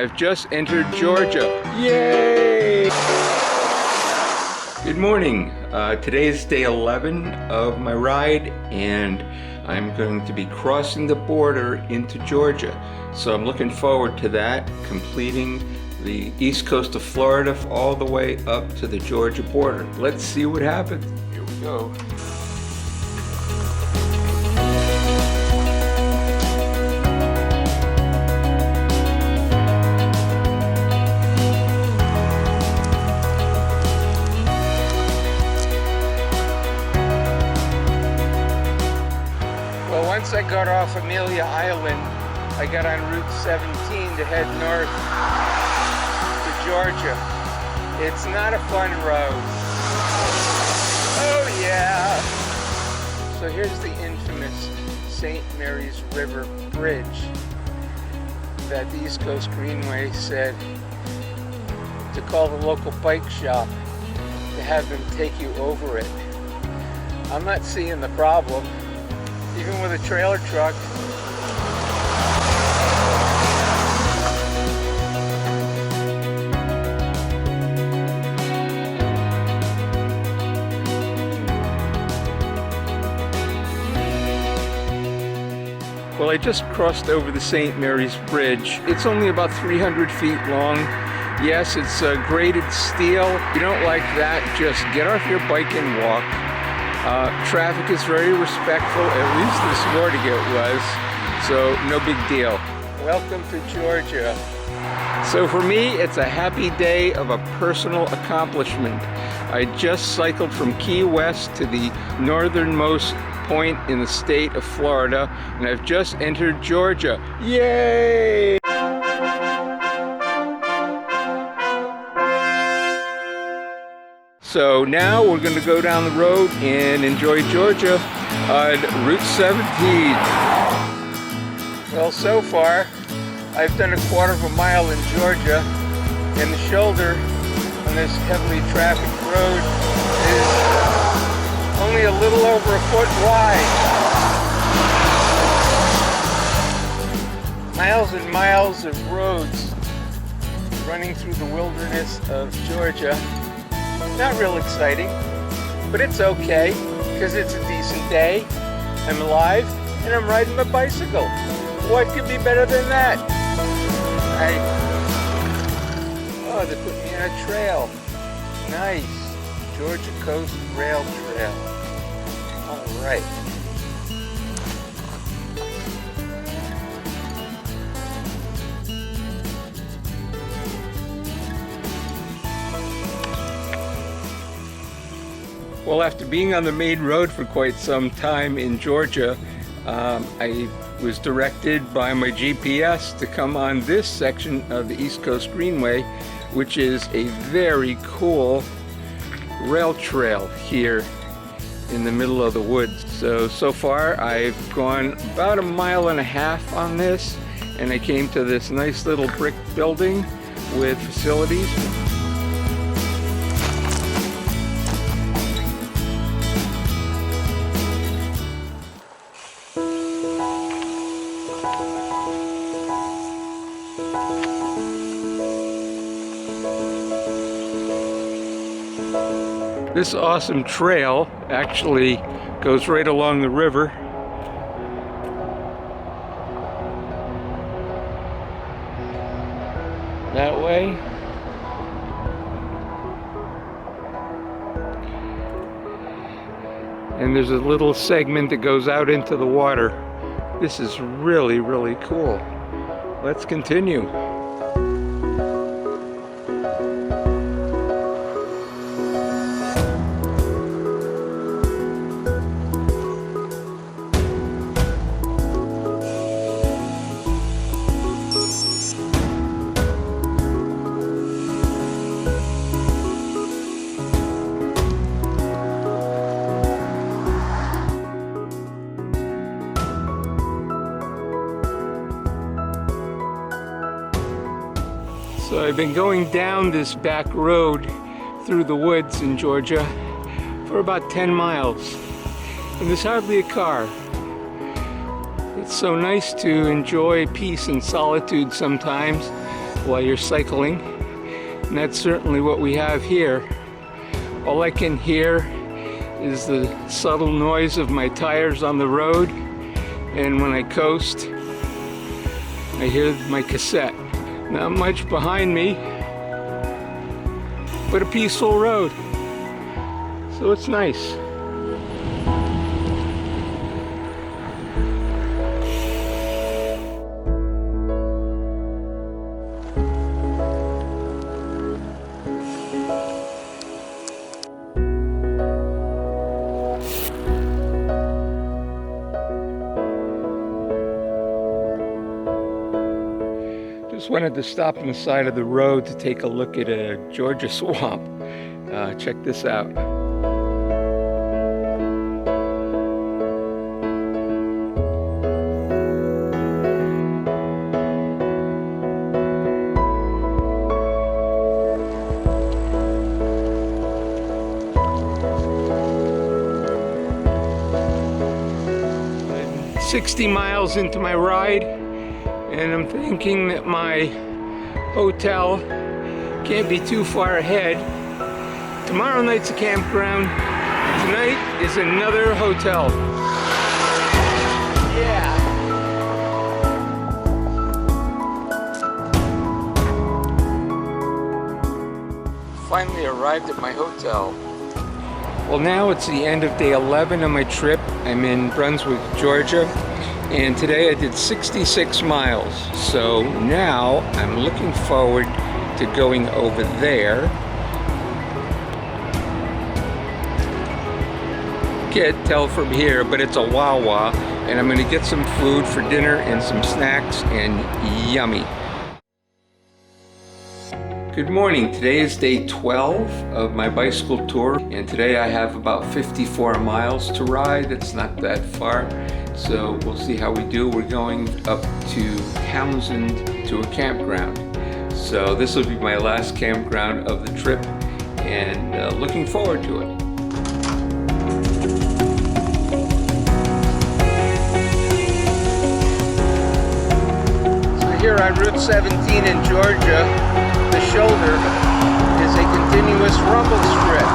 I've just entered Georgia. Yay! Good morning. Today is day 11 of my ride, and I'm going to be crossing the border into Georgia. So I'm looking forward to that, completing the east coast of Florida all the way up to the Georgia border. Let's see what happens. Here we go. Well, once I got off Amelia Island, I got on Route 17 to head north to Georgia. It's not a fun road. Oh yeah! So here's the infamous St. Mary's River Bridge that the East Coast Greenway said to call the local bike shop to have them take you over it. I'm not seeing the problem. Even with a trailer truck. Well, I just crossed over the St. Mary's Bridge. It's only about 300 feet long. Yes, it's graded steel. If you don't like that, just get off your bike and walk. Traffic is very respectful, at least this morning it was, so no big deal. Welcome to Georgia. So for me, it's a happy day of a personal accomplishment. I just cycled from Key West to the northernmost point in the state of Florida, and I've just entered Georgia. Yay! So now we're going to go down the road and enjoy Georgia on Route 17. Well, so far I've done a quarter of a mile in Georgia, and the shoulder on this heavily trafficked road is only a little over a foot wide. Miles and miles of roads running through the wilderness of Georgia. Not real exciting, but it's okay, because it's a decent day. I'm alive, and I'm riding my bicycle. What could be better than that? Oh, they put me on a trail. Nice. Georgia Coast Rail Trail. All right. Well, after being on the main road for quite some time in Georgia, I was directed by my GPS to come on this section of the East Coast Greenway, which is a very cool rail trail here in the middle of the woods. So far I've gone about 1.5 miles on this, and I came to this nice little brick building with facilities. This awesome trail actually goes right along the river. That way. And there's a little segment that goes out into the water. This is really, really cool. Let's continue. So I've been going down this back road through the woods in Georgia for about 10 miles, and there's hardly a car. It's so nice to enjoy peace and solitude sometimes. while you're cycling. And that's certainly what we have here. All I can hear is the subtle noise of my tires on the road, and when I coast, I hear my cassette. Not much behind me, but a peaceful road, so it's nice. Just wanted to stop on the side of the road to take a look at a Georgia swamp. Check this out. I'm 60 miles into my ride, and I'm thinking that my hotel can't be too far ahead. Tomorrow night's a campground. Tonight is another hotel. Yeah. Finally arrived at my hotel. Well, now it's the end of day 11 of my trip. I'm in Brunswick, Georgia. And today I did 66 miles. So now I'm looking forward to going over there. Can't tell from here, but it's a Wawa. And I'm gonna get some food for dinner and some snacks, and yummy. Good morning. Today is day 12 of my bicycle tour. And today I have about 54 miles to ride. It's not that far. So we'll see how we do. We're going up to Townsend to a campground. So this will be my last campground of the trip, and looking forward to it. So here on Route 17 in Georgia, the shoulder is a continuous rumble strip.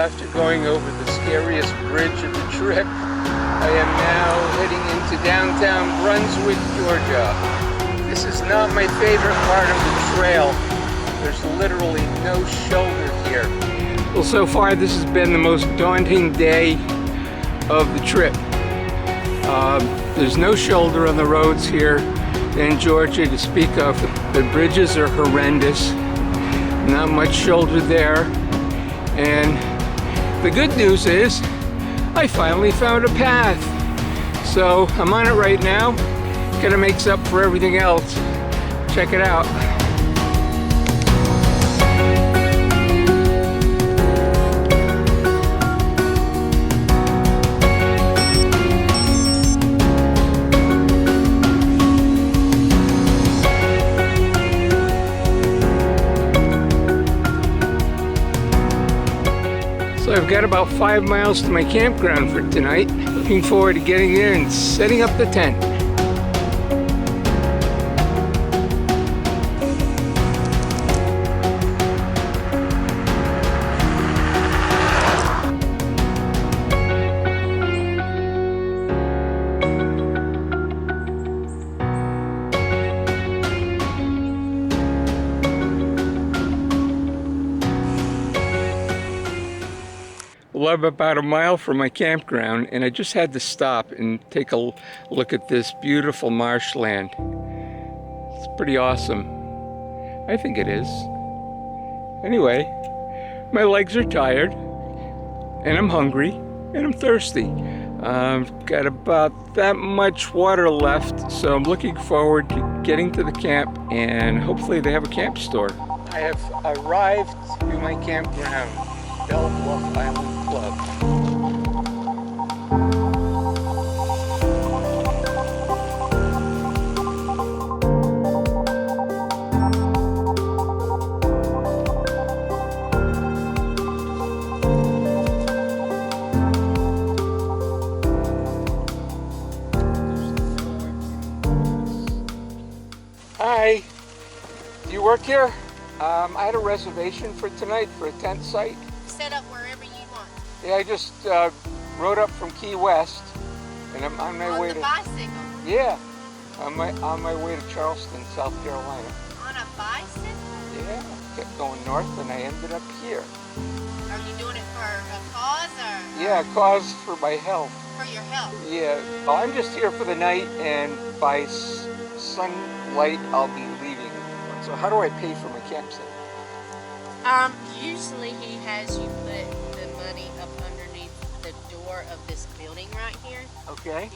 After going over the scariest bridge of the trip, I am now heading into downtown Brunswick, Georgia. This is not my favorite part of the trail. There's literally no shoulder here. Well, so far this has been the most daunting day of the trip. There's no shoulder on the roads here in Georgia to speak of. The bridges are horrendous. Not much shoulder there. And the good news is, I finally found a path. So I'm on it right now. Kinda makes up for everything else. Check it out. So I've got about 5 miles to my campground for tonight. Looking forward to getting there and setting up the tent. Well, I'm about a mile from my campground, and I just had to stop and take a look at this beautiful marshland. It's pretty awesome. I think it is. Anyway, my legs are tired, and I'm hungry, and I'm thirsty. I've got about that much water left, so I'm looking forward to getting to the camp, and hopefully they have a camp store. I have arrived to my campground. Bell Bluff Island Club. work here? I had a reservation for tonight for a tent site. Set up wherever you want. Yeah, I just rode up from Key West, and I'm on my way to... On the bicycle? Yeah, on my way to Charleston, South Carolina. On a bicycle? Yeah, kept going north, and I ended up here. Are you doing it for a cause or? Yeah, a cause for my health. For your health? Yeah, well, I'm just here for the night, and by sunlight, I'll be leaving. So how do I pay for my campsite? Usually he has you put the money up underneath the door of this building right here. Okay,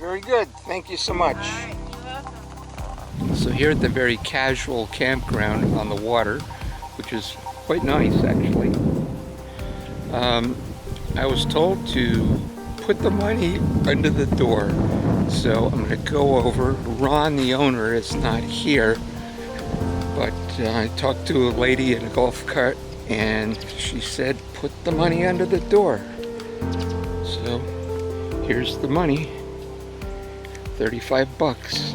very good. Thank you so much. All right, you're welcome. So here at the very casual campground on the water, which is quite nice actually, I was told to put the money under the door. So I'm going to go over. Ron, the owner, is not here, but I talked to a lady in a golf cart and she said put the money under the door. So here's the money, 35 bucks,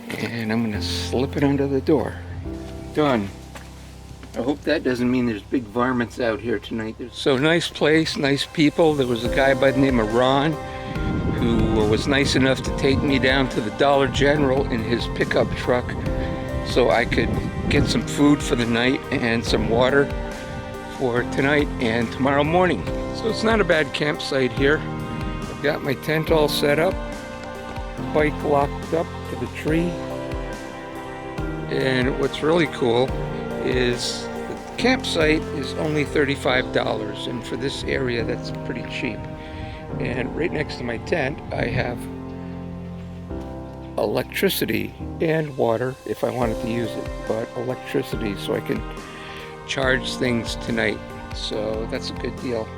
and I'm gonna slip it under the door. Done. I hope that doesn't mean there's big varmints out here tonight. So nice place, nice people. There was a guy by the name of Ron who was nice enough to take me down to the Dollar General in his pickup truck so I could get some food for the night and some water for tonight and tomorrow morning. So it's not a bad campsite here. I've got my tent all set up, bike locked up to the tree, and what's really cool is the campsite is only $35, and for this area that's pretty cheap. And right next to my tent I have electricity and water if I wanted to use it, but electricity so I can charge things tonight. So that's a good deal.